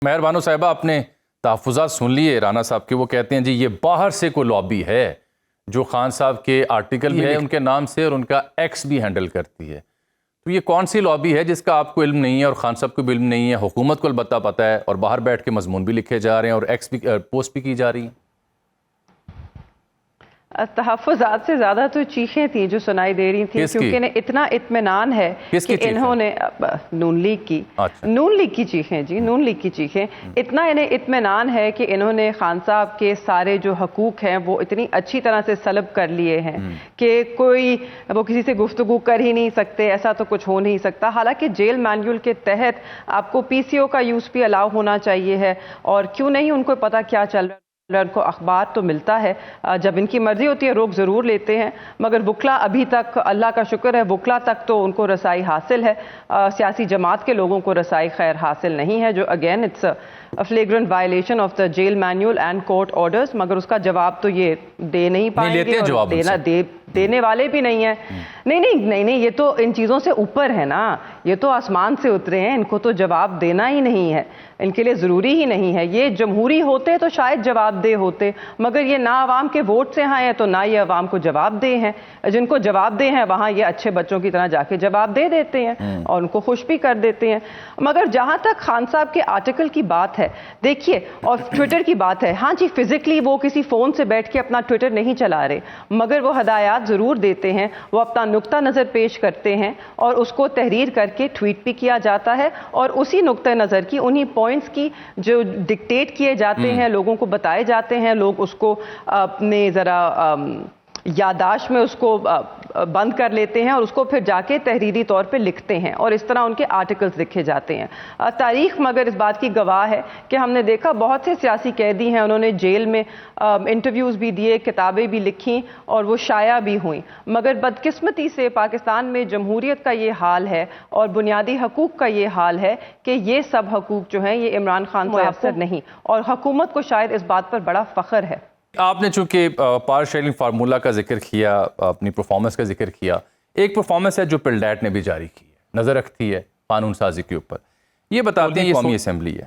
مہر بانو صاحبہ، اپنے تحفظات سن لیے رانا صاحب کے. وہ کہتے ہیں جی یہ باہر سے کوئی لابی ہے جو خان صاحب کے آرٹیکل بھی ہے ان کے نام سے اور ان کا ایکس بھی ہینڈل کرتی ہے. تو یہ کون سی لابی ہے جس کا آپ کو علم نہیں ہے اور خان صاحب کو بھی علم نہیں ہے؟ حکومت کو البتہ پتہ ہے اور باہر بیٹھ کے مضمون بھی لکھے جا رہے ہیں اور ایکس بھی پوسٹ بھی کی جا رہی ہیں. تحفظات سے زیادہ تو چیخیں تھیں جو سنائی دے رہی تھیں، کیونکہ انہیں اتنا اطمینان ہے کہ انہوں نے نون لیگ کی چیخیں جی، نون لیگ کی چیخیں، اتنا انہیں اطمینان ہے کہ انہوں نے خان صاحب کے سارے جو حقوق ہیں وہ اتنی اچھی طرح سے سلب کر لیے ہیں کہ وہ کسی سے گفتگو کر ہی نہیں سکتے، ایسا تو کچھ ہو نہیں سکتا. حالانکہ جیل مینیول کے تحت آپ کو پی سی او کا یوز بھی الاؤ ہونا چاہیے ہے، اور کیوں نہیں ان کو پتا کیا چل رہا ہے. ان کو اخبار تو ملتا ہے، جب ان کی مرضی ہوتی ہے روک ضرور لیتے ہیں، مگر وکلا ابھی تک اللہ کا شکر ہے وکلا تک تو ان کو رسائی حاصل ہے. سیاسی جماعت کے لوگوں کو رسائی خیر حاصل نہیں ہے، جو again it's flagrant violation of the jail manual and court orders. مگر اس کا جواب تو یہ دے نہیں پائیں گے اور دینے والے بھی نہیں ہیں. نہیں، یہ تو ان چیزوں سے اوپر ہے نا، یہ تو آسمان سے اترے ہیں، ان کو تو جواب دینا ہی نہیں ہے، ان کے لیے ضروری ہی نہیں ہے. یہ جمہوری ہوتے تو شاید جواب دہ ہوتے، مگر یہ نہ عوام کے ووٹ سے آئے ہیں تو نہ یہ عوام کو جواب دہ ہیں. جن کو جواب دہ ہیں وہاں یہ اچھے بچوں کی طرح جا کے جواب دے دیتے ہیں اور ان کو خوش بھی کر دیتے ہیں. مگر جہاں تک خان صاحب کے آرٹیکل کی بات ہے، دیکھیے، اور ٹویٹر کی بات ہے، ہاں جی فزیکلی وہ کسی فون سے بیٹھ کے اپنا ٹویٹر نہیں چلا رہے، مگر وہ ہدایات ضرور دیتے ہیں، وہ اپنا نقطہ نظر پیش کرتے ہیں اور اس کو تحریر کر کے ٹویٹ بھی کیا جاتا ہے، اور اسی نقطہ نظر کی انہی پوائنٹس کی جو ڈکٹیٹ کیے جاتے ہیں، لوگوں کو بتائے جاتے ہیں، لوگ اس کو اپنے ذرا یادداشت میں اس کو بند کر لیتے ہیں اور اس کو پھر جا کے تحریری طور پہ لکھتے ہیں، اور اس طرح ان کے آرٹیکلز لکھے جاتے ہیں. تاریخ مگر اس بات کی گواہ ہے کہ ہم نے دیکھا بہت سے سیاسی قیدی ہیں، انہوں نے جیل میں انٹرویوز بھی دیے، کتابیں بھی لکھیں اور وہ شائع بھی ہوئیں. مگر بدقسمتی سے پاکستان میں جمہوریت کا یہ حال ہے اور بنیادی حقوق کا یہ حال ہے کہ یہ سب حقوق جو ہیں یہ عمران خان سے میسر نہیں، اور حکومت کو شاید اس بات پر بڑا فخر ہے. آپ نے چونکہ پاور شیئرنگ فارمولا کا ذکر کیا، اپنی پرفارمنس کا ذکر کیا، ایک پرفارمنس ہے جو پلڈیٹ نے بھی جاری کی ہے، نظر رکھتی ہے قانون سازی کے اوپر. یہ بتاتے ہیں یہ قومی اسمبلی ہے،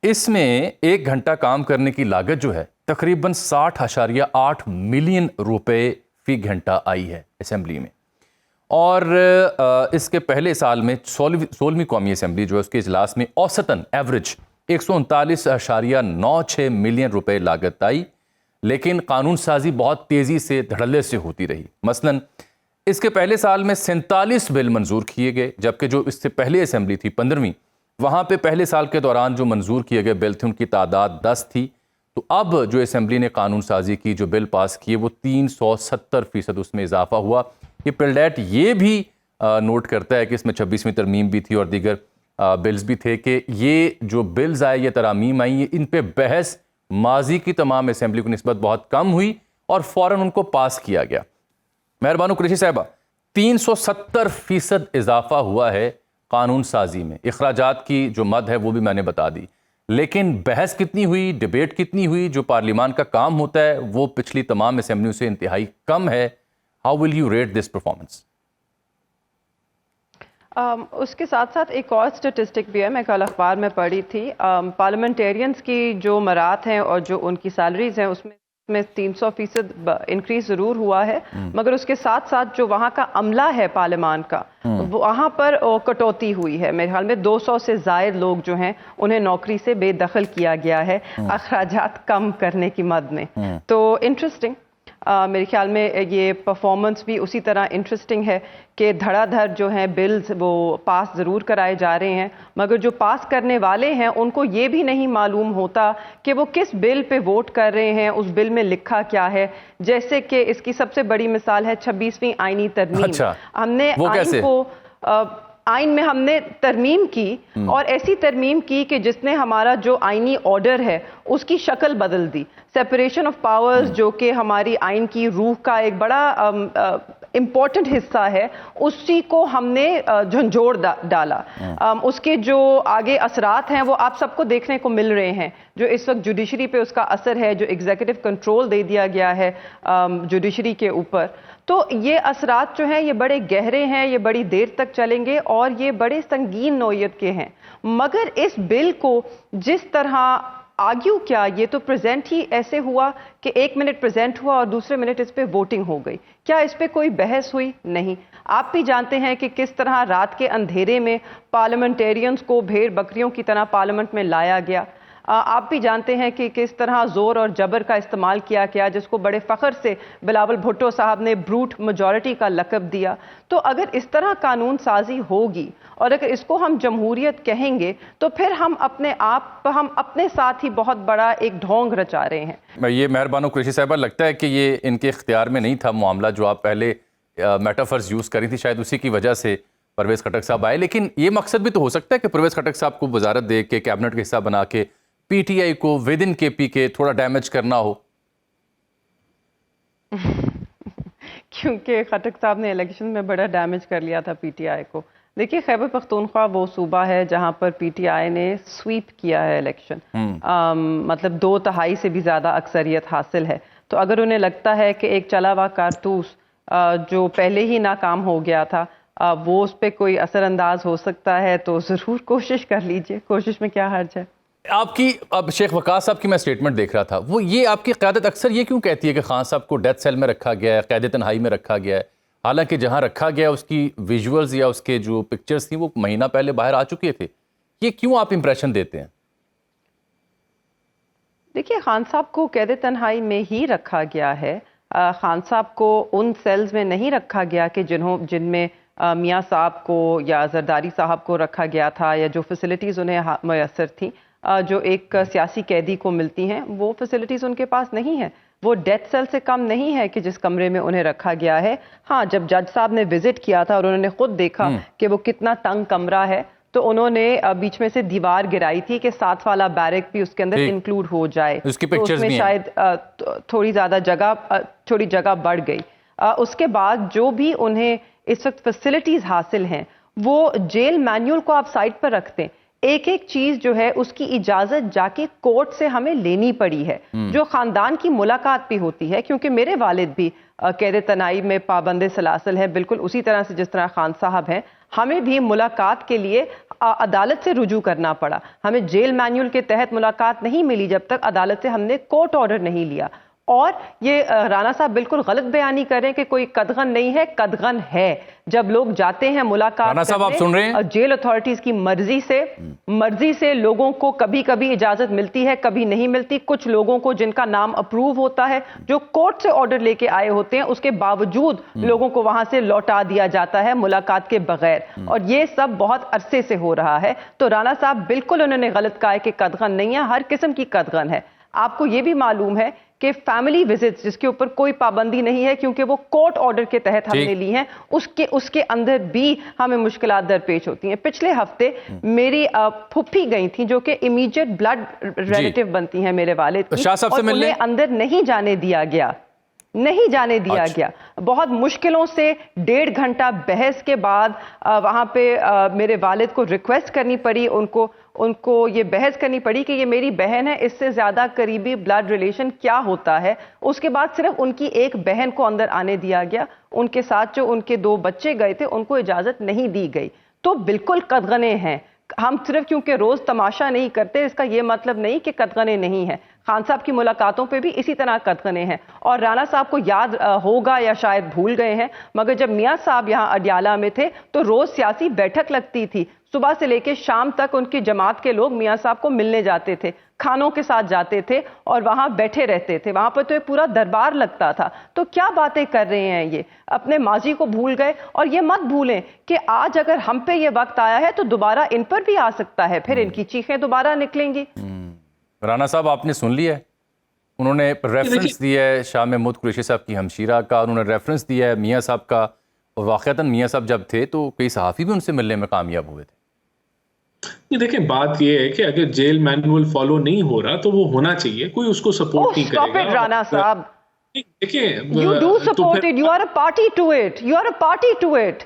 اس میں 1 گھنٹہ کام کرنے کی لاگت جو ہے تقریباً 60.8 ملین روپے فی گھنٹہ آئی ہے اسمبلی میں. اور اس کے پہلے سال میں 16ویں قومی اسمبلی جو ہے اس کے اجلاس میں اوسطاً ایوریج 139.96 ملین روپے لاگت آئی، لیکن قانون سازی بہت تیزی سے دھڑلے سے ہوتی رہی. مثلاً اس کے پہلے سال میں 47 بل منظور کیے گئے، جبکہ جو اس سے پہلے اسمبلی تھی 15ویں، وہاں پہ پہلے سال کے دوران جو منظور کیے گئے بل تھے ان کی تعداد 10 تھی. تو اب جو اسمبلی نے قانون سازی کی جو بل پاس کیے وہ 370% اس میں اضافہ ہوا. یہ پلڈیٹ یہ بھی نوٹ کرتا ہے کہ اس میں 26ویں ترمیم بھی تھی اور دیگر بلز بھی تھے، کہ یہ جو بلز آئے، یہ ترامیم آئیں، ان پہ بحث ماضی کی تمام اسمبلی کو نسبت بہت کم ہوئی اور فوراً ان کو پاس کیا گیا. مہر بانو قریشی صاحبہ، 370% اضافہ ہوا ہے قانون سازی میں. اخراجات کی جو مد ہے وہ بھی میں نے بتا دی، لیکن بحث کتنی ہوئی، ڈیبیٹ کتنی ہوئی، جو پارلیمان کا کام ہوتا ہے وہ پچھلی تمام اسمبلیوں سے انتہائی کم ہے. How will you rate this performance? اس کے ساتھ ساتھ ایک اور سٹیٹسٹک بھی ہے، میں کل اخبار میں پڑھی تھی. پارلیمنٹیرینز کی جو مرات ہیں اور جو ان کی سیلریز ہیں اس میں 300% انکریز ضرور ہوا ہے، مگر اس کے ساتھ ساتھ جو وہاں کا عملہ ہے پارلیمان کا، وہاں پر کٹوتی ہوئی ہے. میرے خیال میں 200 سے زائد لوگ جو ہیں انہیں نوکری سے بے دخل کیا گیا ہے اخراجات کم کرنے کی مد میں. تو انٹرسٹنگ، میرے خیال میں یہ پرفارمنس بھی اسی طرح انٹرسٹنگ ہے کہ دھڑا دھڑ جو ہیں بلز وہ پاس ضرور کرائے جا رہے ہیں، مگر جو پاس کرنے والے ہیں ان کو یہ بھی نہیں معلوم ہوتا کہ وہ کس بل پہ ووٹ کر رہے ہیں، اس بل میں لکھا کیا ہے. جیسے کہ اس کی سب سے بڑی مثال ہے 26ویں آئینی ترمیم. ہم نے آئین کو آئین میں ہم نے ترمیم کی، اور ایسی ترمیم کی کہ جس نے ہمارا جو آئینی آرڈر ہے اس کی شکل بدل دی. سیپریشن آف پاورز جو کہ ہماری آئین کی روح کا ایک بڑا امپورٹنٹ حصہ ہے اسی کو ہم نے جھنجھوڑ ڈالا. اس کے جو آگے اثرات ہیں وہ آپ سب کو دیکھنے کو مل رہے ہیں. جو اس وقت جوڈیشری پہ اس کا اثر ہے, جو ایگزیکٹو کنٹرول دے دیا گیا ہے جوڈیشری کے اوپر, تو یہ اثرات جو ہیں یہ بڑے گہرے ہیں, یہ بڑی دیر تک چلیں گے اور یہ بڑے سنگین نوعیت کے ہیں. مگر اس بل کو جس طرح آرگیو کیا, یہ تو پریزنٹ ہی ایسے ہوا کہ 1 منٹ پریزنٹ ہوا اور دوسرے منٹ اس پہ ووٹنگ ہو گئی. کیا اس پہ کوئی بحث ہوئی؟ نہیں. آپ بھی جانتے ہیں کہ کس طرح رات کے اندھیرے میں پارلیمنٹیرینز کو بھیڑ بکریوں کی طرح پارلیمنٹ میں لایا گیا. آپ بھی جانتے ہیں کہ کس طرح زور اور جبر کا استعمال کیا گیا, جس کو بڑے فخر سے بلاول بھٹو صاحب نے بروٹ میجورٹی کا لقب دیا. تو اگر اس طرح قانون سازی ہوگی اور اگر اس کو ہم جمہوریت کہیں گے تو پھر ہم اپنے ساتھ ہی بہت بڑا ایک ڈھونگ رچا رہے ہیں. یہ مہربانو قریشی صاحبہ, لگتا ہے کہ یہ ان کے اختیار میں نہیں تھا معاملہ جو آپ پہلے میٹافرز یوز کری تھی, شاید اسی کی وجہ سے پرویز خٹک صاحب آئے. لیکن یہ مقصد بھی تو ہو سکتا ہے کہ پرویز خٹک صاحب کو وزارت دے کے کیبنٹ کا حصہ بنا کے پی ٹی آئی کو ود ان کے پی کے تھوڑا ڈیمیج کرنا ہو. کیونکہ خٹک صاحب نے الیکشن میں بڑا ڈیمیج کر لیا تھا پی ٹی آئی کو. دیکھیے خیبر پختونخوا وہ صوبہ ہے جہاں پر پی ٹی آئی نے سویپ کیا ہے الیکشن, مطلب 2/3 سے بھی زیادہ اکثریت حاصل ہے. تو اگر انہیں لگتا ہے کہ ایک چلا ہوا کارتوس جو پہلے ہی ناکام ہو گیا تھا وہ اس پہ کوئی اثر انداز ہو سکتا ہے تو ضرور کوشش کر لیجئے, کوشش میں کیا حرج ہے. آپ کی اب شیخ وقاص صاحب کی میں سٹیٹمنٹ دیکھ رہا تھا, وہ یہ آپ کی قیادت اکثر یہ کیوں کہتی ہے کہ خان صاحب کو ڈیتھ سیل میں رکھا گیا ہے, قید تنہائی میں رکھا گیا ہے, حالانکہ جہاں رکھا گیا اس کی ویژولز یا اس کے جو پکچرز تھیں وہ مہینہ پہلے باہر آ چکے تھے. یہ کیوں آپ امپریشن دیتے ہیں؟ دیکھیے خان صاحب کو قید تنہائی میں ہی رکھا گیا ہے. خان صاحب کو ان سیلز میں نہیں رکھا گیا کہ جن میں میاں صاحب کو یا زرداری صاحب کو رکھا گیا تھا, یا جو فیسلٹیز انہیں میسر تھیں جو ایک سیاسی قیدی کو ملتی ہیں, وہ فیسلٹیز ان کے پاس نہیں ہیں. وہ ڈیتھ سیل سے کم نہیں ہے کہ جس کمرے میں انہیں رکھا گیا ہے. ہاں, جب جج صاحب نے وزٹ کیا تھا اور انہوں نے خود دیکھا کہ وہ کتنا تنگ کمرہ ہے تو انہوں نے بیچ میں سے دیوار گرائی تھی کہ 7 والا بیرک بھی اس کے اندر انکلوڈ ہو جائے. اس کی پکچرز بھی ہیں, شاید تھوڑی جگہ بڑھ گئی. اس کے بعد جو بھی انہیں اس وقت فیسلٹیز حاصل ہیں وہ جیل مینیول کو آپ سائٹ پر رکھتے ہیں. ایک چیز جو ہے اس کی اجازت جا کے کورٹ سے ہمیں لینی پڑی ہے, جو خاندان کی ملاقات بھی ہوتی ہے, کیونکہ میرے والد بھی قید تنہائی میں پابند سلاسل ہیں, بالکل اسی طرح سے جس طرح خان صاحب ہیں. ہمیں بھی ملاقات کے لیے عدالت سے رجوع کرنا پڑا. ہمیں جیل مینیول کے تحت ملاقات نہیں ملی جب تک عدالت سے ہم نے کورٹ آرڈر نہیں لیا. اور یہ رانا صاحب بالکل غلط بیانی کر رہے ہیں کہ کوئی قدغن نہیں ہے. قدغن ہے. جب لوگ جاتے ہیں ملاقات کرنے, جیل اتھارٹیز کی مرضی سے لوگوں کو کبھی کبھی اجازت ملتی ہے, کبھی نہیں ملتی. کچھ لوگوں کو جن کا نام اپروو ہوتا ہے, جو کورٹ سے آرڈر لے کے آئے ہوتے ہیں, اس کے باوجود لوگوں کو وہاں سے لوٹا دیا جاتا ہے ملاقات کے بغیر. اور یہ سب بہت عرصے سے ہو رہا ہے. تو رانا صاحب بالکل انہوں نے غلط کہا ہے کہ قدغن نہیں ہے, ہر قسم کی قدغن ہے. آپ کو یہ بھی معلوم ہے کہ فیملی وزٹس جس کے اوپر کوئی پابندی نہیں ہے کیونکہ وہ کورٹ آرڈر کے تحت ہم نے لی ہیں, اس کے اندر بھی ہمیں مشکلات درپیش ہوتی ہیں. پچھلے ہفتے میری پھپھی گئی تھیں جو کہ امیجیٹ بلڈ ریلیٹیو بنتی ہیں میرے والد کی, اور انہیں اندر نہیں جانے دیا گیا. بہت مشکلوں سے 1.5 گھنٹہ بحث کے بعد وہاں پہ میرے والد کو ریکویسٹ کرنی پڑی, ان کو یہ بحث کرنی پڑی کہ یہ میری بہن ہے, اس سے زیادہ قریبی بلڈ ریلیشن کیا ہوتا ہے. اس کے بعد صرف ان کی ایک بہن کو اندر آنے دیا گیا. ان کے ساتھ جو ان کے 2 بچے گئے تھے ان کو اجازت نہیں دی گئی. تو بالکل قدغنے ہیں. ہم صرف کیونکہ روز تماشا نہیں کرتے اس کا یہ مطلب نہیں کہ قدغنے نہیں ہیں. خان صاحب کی ملاقاتوں پہ بھی اسی طرح قدغنے ہیں. اور رانا صاحب کو یاد ہوگا یا شاید بھول گئے ہیں, مگر جب میاں صاحب یہاں اڈیالہ میں تھے تو روز سیاسی بیٹھک لگتی تھی. صبح سے لے کے شام تک ان کی جماعت کے لوگ میاں صاحب کو ملنے جاتے تھے, کھانوں کے ساتھ جاتے تھے اور وہاں بیٹھے رہتے تھے. وہاں پر تو ایک پورا دربار لگتا تھا. تو کیا باتیں کر رہے ہیں یہ, اپنے ماضی کو بھول گئے. اور یہ مت بھولیں کہ آج اگر ہم پہ یہ وقت آیا ہے تو دوبارہ ان پر بھی آ سکتا ہے, پھر ان کی چیخیں دوبارہ نکلیں گی. رانا صاحب آپ نے سن لیا ہے, انہوں نے ریفرنس دیا ہے شاہ محمود قریشی صاحب کی ہمشیرہ کا, انہوں نے ریفرنس دیا ہے میاں صاحب کا. اور واقعتاً میاں صاحب جب تھے تو کئی صحافی بھی ان سے ملنے میں کامیاب ہوئے تھے. دیکھیں بات یہ ہے کہ اگر جیل مینول فالو نہیں ہو رہا تو وہ ہونا چاہیے, کوئی اس کو سپورٹ نہیں کرے گا. رانا صاحب You do support it. You are a party to it. You are a party to it.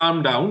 Calm down,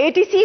ATC